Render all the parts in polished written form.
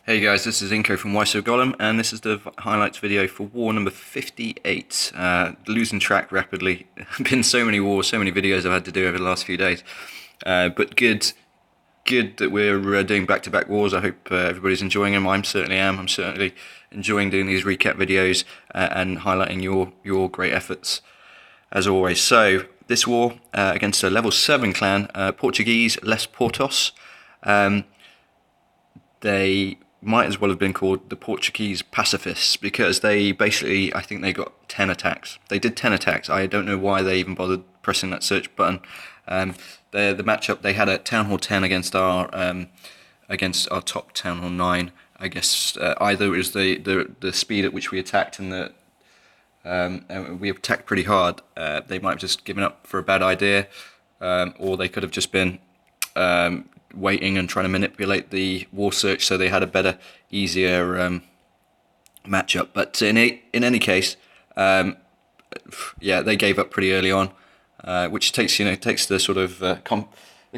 Hey guys, this is Inko from Wyso Golem, and this is the highlights video for war number 58. Losing track rapidly. Been so many wars, so many videos I've had to do over the last few days. But good that we're doing back-to-back wars. I hope everybody's enjoying them. I certainly am. I'm certainly enjoying doing these recap videos and highlighting your great efforts as always. So this war against a level 7 clan, Portuguese Les Portos. They might as well have been called the Portuguese pacifists because they basically, I think they got 10 attacks. They did 10 attacks. I don't know why they even bothered pressing that search button. The matchup, they had a Town Hall 10 against our top Town Hall 9. I guess either it was the speed at which we attacked and we attacked pretty hard. They might have just given up for a bad idea, or they could have just been waiting and trying to manipulate the war search so they had a better, easier matchup. But in any case, yeah, they gave up pretty early on, which takes the sort of the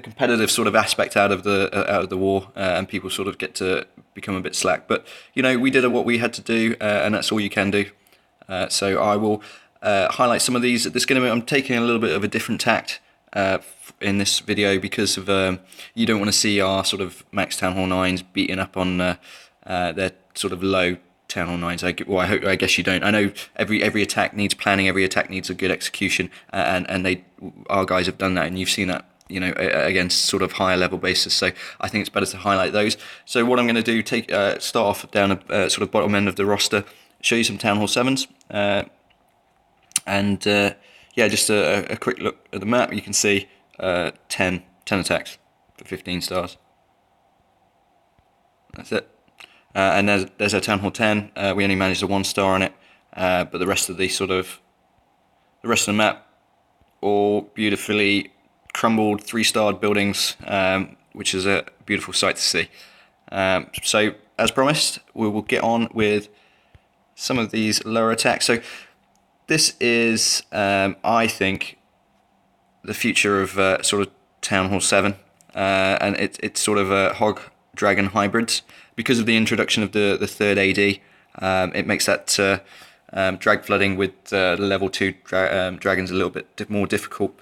competitive sort of aspect out of the war, and people sort of get to become a bit slack. But we did what we had to do, and that's all you can do. So I will highlight some of these. I'm taking a little bit of a different tact in this video because of you don't want to see our sort of max Town Hall 9s beating up on their sort of low Town Hall 9s. I guess you don't. I know every attack needs planning, every attack needs a good execution, and our guys have done that, and you've seen that against sort of higher level basis. So I think it's better to highlight those. So what I'm going to do, start off down a sort of bottom end of the roster, show you some Town Hall 7s, and yeah, just a quick look at the map. You can see 10 attacks for 15 stars. That's it. And there's our Town Hall 10. We only managed a 1 star on it, but the rest of the map, all beautifully crumbled 3-starred buildings, which is a beautiful sight to see. So as promised, we will get on with some of these lower attacks. So this is, I think, the future of sort of Town Hall 7, and it's sort of a hog dragon hybrids because of the introduction of the third AD. It makes that drag flooding with level 2 dragons a little bit more difficult.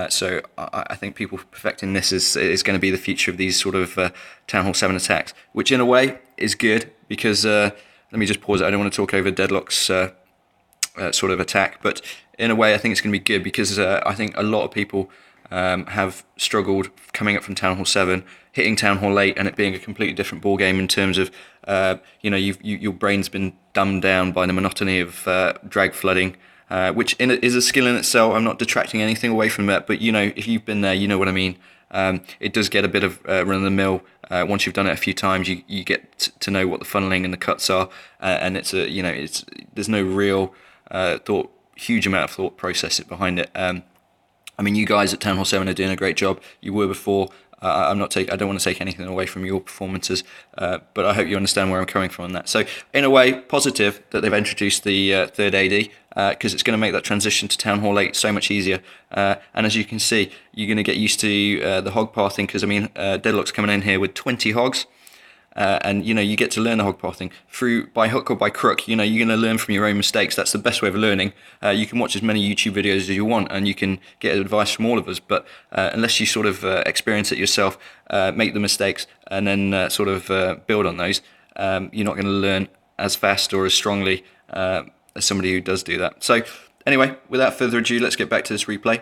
So I think people perfecting this is going to be the future of these sort of Town Hall 7 attacks, which in a way is good because let me just pause it. I don't want to talk over Deadlock's sort of attack, but in a way I think it's going to be good because I think a lot of people have struggled coming up from Town Hall 7, hitting Town Hall 8 and it being a completely different ball game in terms of your brain's been dumbed down by the monotony of drag flooding, which is a skill in itself. I'm not detracting anything away from that, but if you've been there, you know what I mean. It does get a bit of run of the mill. Once you've done it a few times, you get to know what the funneling and the cuts are, and there's no real huge amount of thought process behind it. I mean, you guys at Town Hall 7 are doing a great job. You were before. I don't want to take anything away from your performances, but I hope you understand where I'm coming from on that. So, in a way, positive that they've introduced the third AD, because it's going to make that transition to Town Hall 8 so much easier. And as you can see, you're going to get used to the hog pathing, because I mean, Deadlock's coming in here with 20 hogs. And you get to learn the hog pathing through by hook or by crook. You're going to learn from your own mistakes. That's the best way of learning. You can watch as many YouTube videos as you want, and you can get advice from all of us. But unless you sort of experience it yourself, make the mistakes, and then sort of build on those, you're not going to learn as fast or as strongly as somebody who does do that. So anyway, without further ado, let's get back to this replay.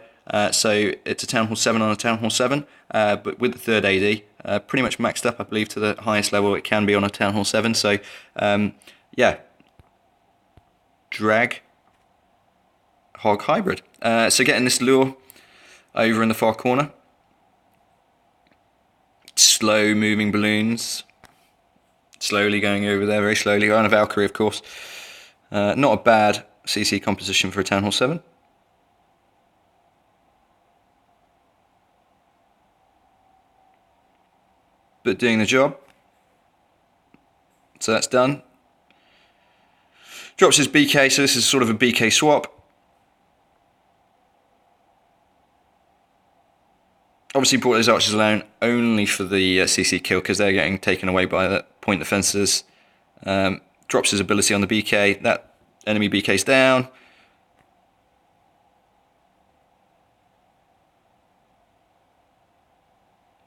So it's a Town Hall 7 on a Town Hall 7, but with the third AD, pretty much maxed up, I believe, to the highest level it can be on a Town Hall 7. So, yeah, drag hog hybrid. So getting this lure over in the far corner, slow moving balloons, slowly going over there, very slowly. On a Valkyrie, of course. Not a bad CC composition for a Town Hall 7. But doing the job. So that's done. Drops his BK, so this is sort of a BK swap. Obviously brought those archers alone only for the CC kill because they're getting taken away by the point defences. Drops his ability on the BK. That enemy BK's down.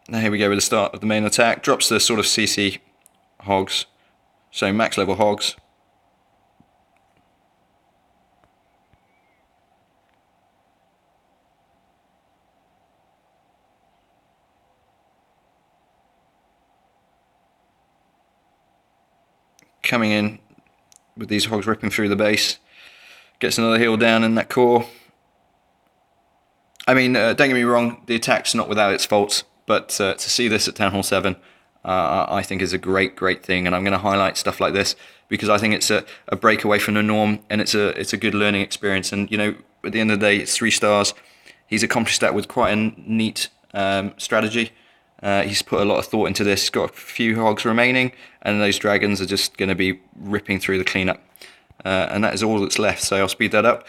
Now here we go with the start of the main attack. Drops the sort of CC hogs, so max level hogs. Coming in with these hogs ripping through the base. Gets another heal down in that core. I mean, don't get me wrong, the attack's not without its faults, but to see this at Town Hall 7, I think is a great thing, and I'm going to highlight stuff like this because I think it's a break away from the norm, and it's a good learning experience. And you know, at the end of the day, it's 3 stars. He's accomplished that with quite a neat strategy. He's put a lot of thought into this. He's got a few hogs remaining, and those dragons are just going to be ripping through the cleanup. And that is all that's left, so I'll speed that up.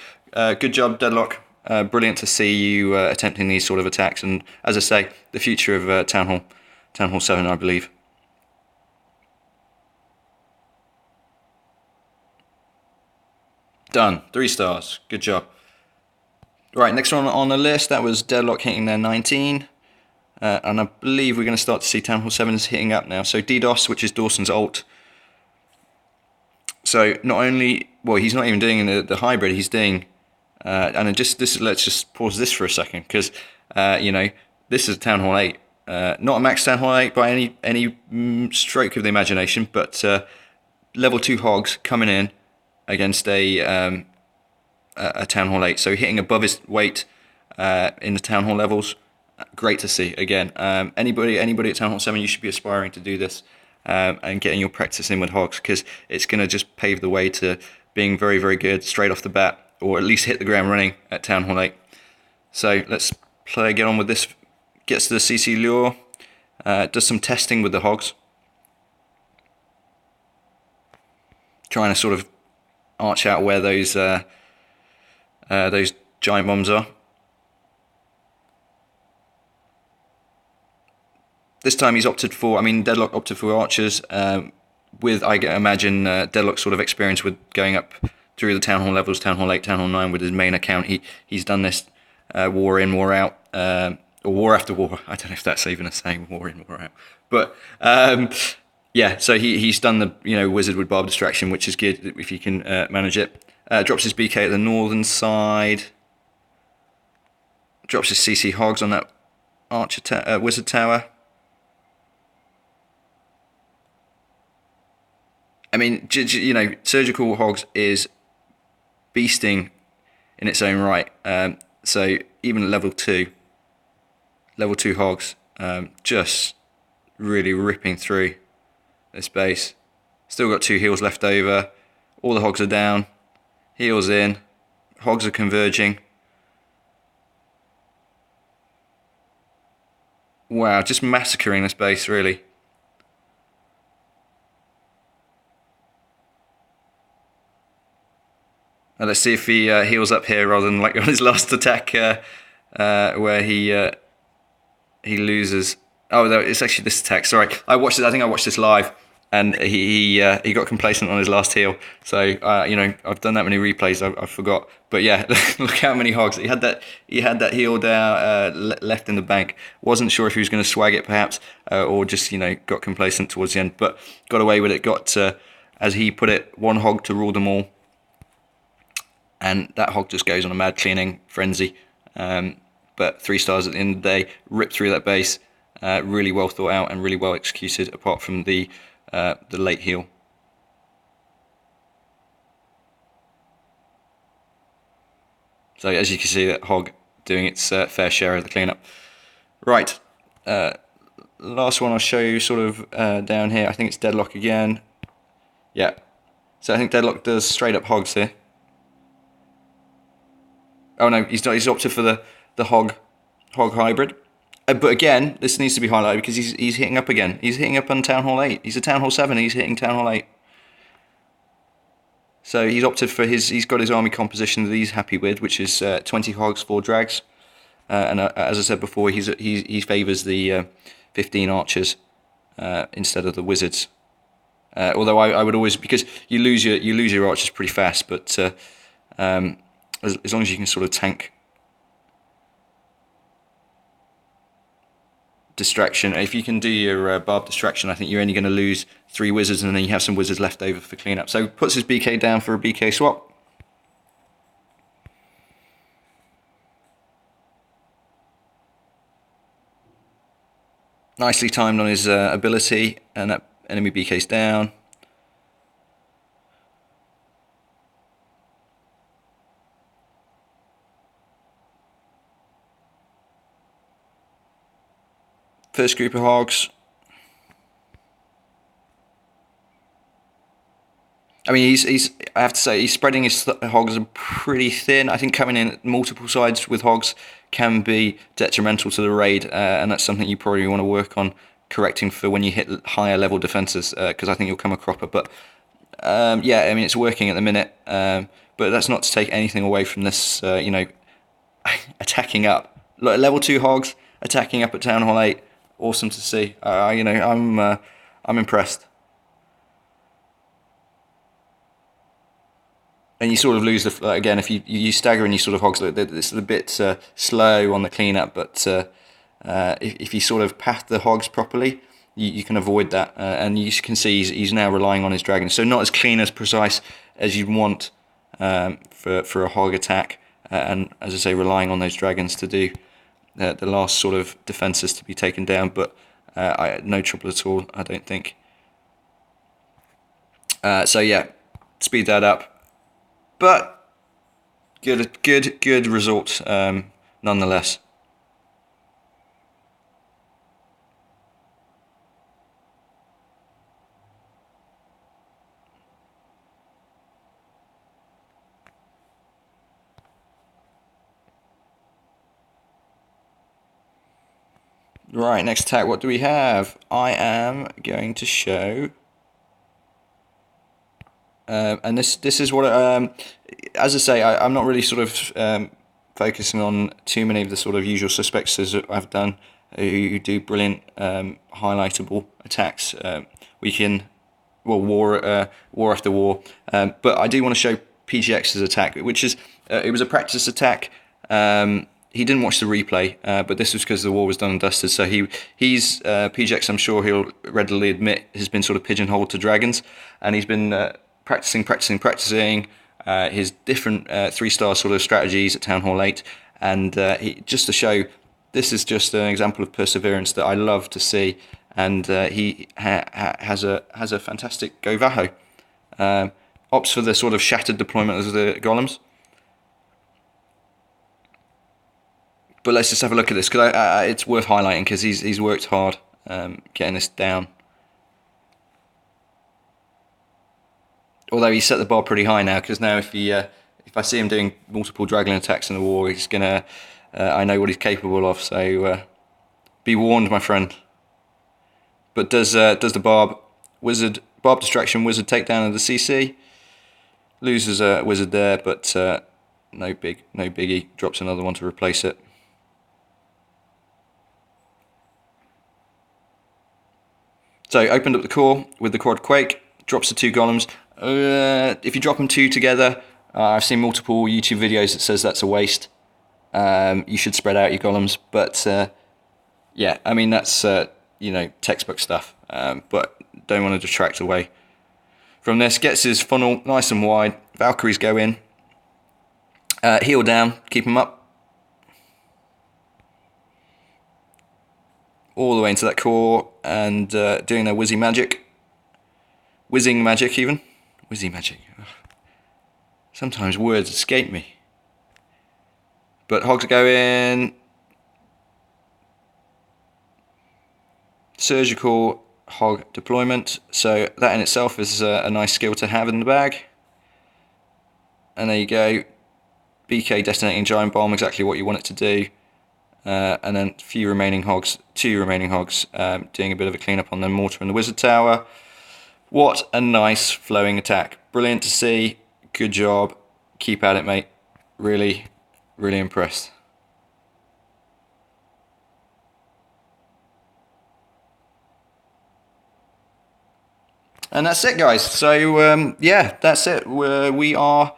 Good job, Deadlock. Brilliant to see you attempting these sort of attacks, and as I say, the future of Town Hall 7, I believe. Done. 3 stars. Good job. Right, next one on the list, that was Deadlock hitting their 19. And I believe we're going to start to see Town Hall 7's hitting up now. So DDoS, which is Dawson's ult. So not only, well, he's not even doing the hybrid, he's doing, and let's just pause this for a second, because, you know, this is Town Hall 8. Not a max Town Hall 8 by any stroke of the imagination, but level 2 hogs coming in against a Town Hall 8. So hitting above his weight in the Town Hall levels. Great to see again. Anybody at Town Hall 7, you should be aspiring to do this and getting your practice in with hogs, because it's going to just pave the way to being very good straight off the bat, or at least hit the ground running at Town Hall 8. So let's get on with this. Gets to the CC lure, does some testing with the hogs, trying to sort of arch out where those giant bombs are. This time he's opted for, I mean, Deadlock opted for archers, with, I imagine, Deadlock's sort of experience with going up through the Town Hall levels, Town Hall 8, Town Hall 9 with his main account. He's done this war in, war out, or war after war. I don't know if that's even a saying, war in, war out. But, yeah, so he's done the, you know, wizard with barb distraction, which is good if you can manage it. Drops his BK at the northern side. Drops his CC hogs on that archer wizard tower. I mean, you know, surgical hogs is beasting in its own right. So even at level 2 hogs, just really ripping through this base. Still got 2 heals left over. All the hogs are down. Heals in. Hogs are converging. Wow, just massacring this base, really. Let's see if he heals up here rather than like on his last attack where he loses. Oh, no, it's actually this attack. Sorry, I think I watched this live, and he got complacent on his last heal. So you know, I've done that many replays, I forgot. But yeah, look how many hogs he had that heal down left in the bank. Wasn't sure if he was going to swag it perhaps, or just, you know, got complacent towards the end, but got away with it. Got as he put it, 1 hog to rule them all. And that hog just goes on a mad cleaning frenzy. But 3 stars at the end of the day, ripped through that base, really well thought out and really well executed, apart from the late heal. So as you can see, that hog doing its fair share of the cleanup. Right, last one I'll show you sort of down here. I think it's Deadlock again. Yeah, so I think Deadlock does straight up hogs here. Oh no, he's opted for the hog hybrid. But again, this needs to be highlighted because he's hitting up again. He's hitting up on Town Hall 8. He's a Town Hall 7. He's hitting Town Hall 8. So he's opted for he's got his army composition that he's happy with, which is 20 hogs, 4 drags, and as I said before, he favours the 15 archers instead of the wizards. Although I would always, because you lose your archers pretty fast, but as long as you can sort of tank distraction, if you can do your barb distraction, I think you're only going to lose 3 wizards, and then you have some wizards left over for cleanup. So puts his BK down for a BK swap. Nicely timed on his ability, and that enemy BK's down. First group of hogs. I mean, I have to say, he's spreading his hogs pretty thin. I think coming in at multiple sides with hogs can be detrimental to the raid, and that's something you probably want to work on correcting for when you hit higher level defenses, because I think you'll come a cropper. But yeah, I mean, it's working at the minute, but that's not to take anything away from this, attacking up. Level 2 hogs attacking up at Town Hall 8, awesome to see. I'm impressed. And you sort of lose the, again, if you stagger and you sort of hogs, it's a bit slow on the cleanup, but if you sort of path the hogs properly, you can avoid that. And you can see he's now relying on his dragons, so not as clean, as precise as you'd want for a hog attack. And as I say, relying on those dragons to do the last sort of defenses to be taken down, but no trouble at all, I don't think. So yeah, speed that up. But good result nonetheless. Right, next attack, what do we have? I am going to show, and this is what, as I say, I'm not really sort of focusing on too many of the sort of usual suspects as I've done, who do brilliant highlightable attacks. We can, well, war after war, but I do want to show PGX's attack, which is, it was a practice attack. He didn't watch the replay, but this was because the war was done and dusted. So he's PGX, I'm sure he'll readily admit, has been sort of pigeonholed to dragons, and he's been practicing his different 3-star sort of strategies at Town Hall 8, and just to show, this is just an example of perseverance that I love to see, and he has a fantastic go Vaho. Opts for the sort of shattered deployment of the golems. But let's just have a look at this, because it's worth highlighting, because he's worked hard getting this down. Although he's set the bar pretty high now, because now if I see him doing multiple dragon attacks in the war, he's gonna I know what he's capable of. So be warned, my friend. But does the barb distraction wizard takedown of the CC? Loses a wizard there, but no biggie. Drops another one to replace it. So opened up the core with the quad quake, drops the 2 golems. If you drop them 2 together, I've seen multiple YouTube videos that says that's a waste. You should spread out your golems, but yeah, I mean, that's textbook stuff, but don't want to detract away from this. Gets his funnel nice and wide, Valkyries go in, heal down, keep them up, all the way into that core, and doing their whizzing magic even. Whizzing magic. Sometimes words escape me. But hogs go in. Surgical hog deployment. So that in itself is a nice skill to have in the bag. And there you go. BK detonating giant bomb, exactly what you want it to do. And then two remaining hogs, doing a bit of a cleanup on the mortar and the wizard tower. What a nice flowing attack. Brilliant to see. Good job. Keep at it, mate. Really, really impressed. And that's it, guys. So yeah, that's it. We are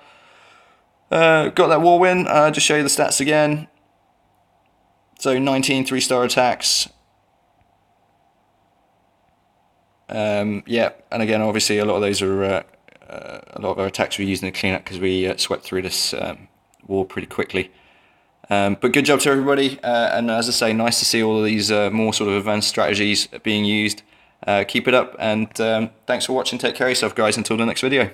got that war win. Just show you the stats again. So 19 3-star attacks. Yeah, and again, obviously, a lot of those are a lot of our attacks we're using to clean up because we swept through this war pretty quickly. But good job to everybody, and as I say, nice to see all of these more sort of advanced strategies being used. Keep it up, and thanks for watching. Take care of yourself, guys. Until the next video.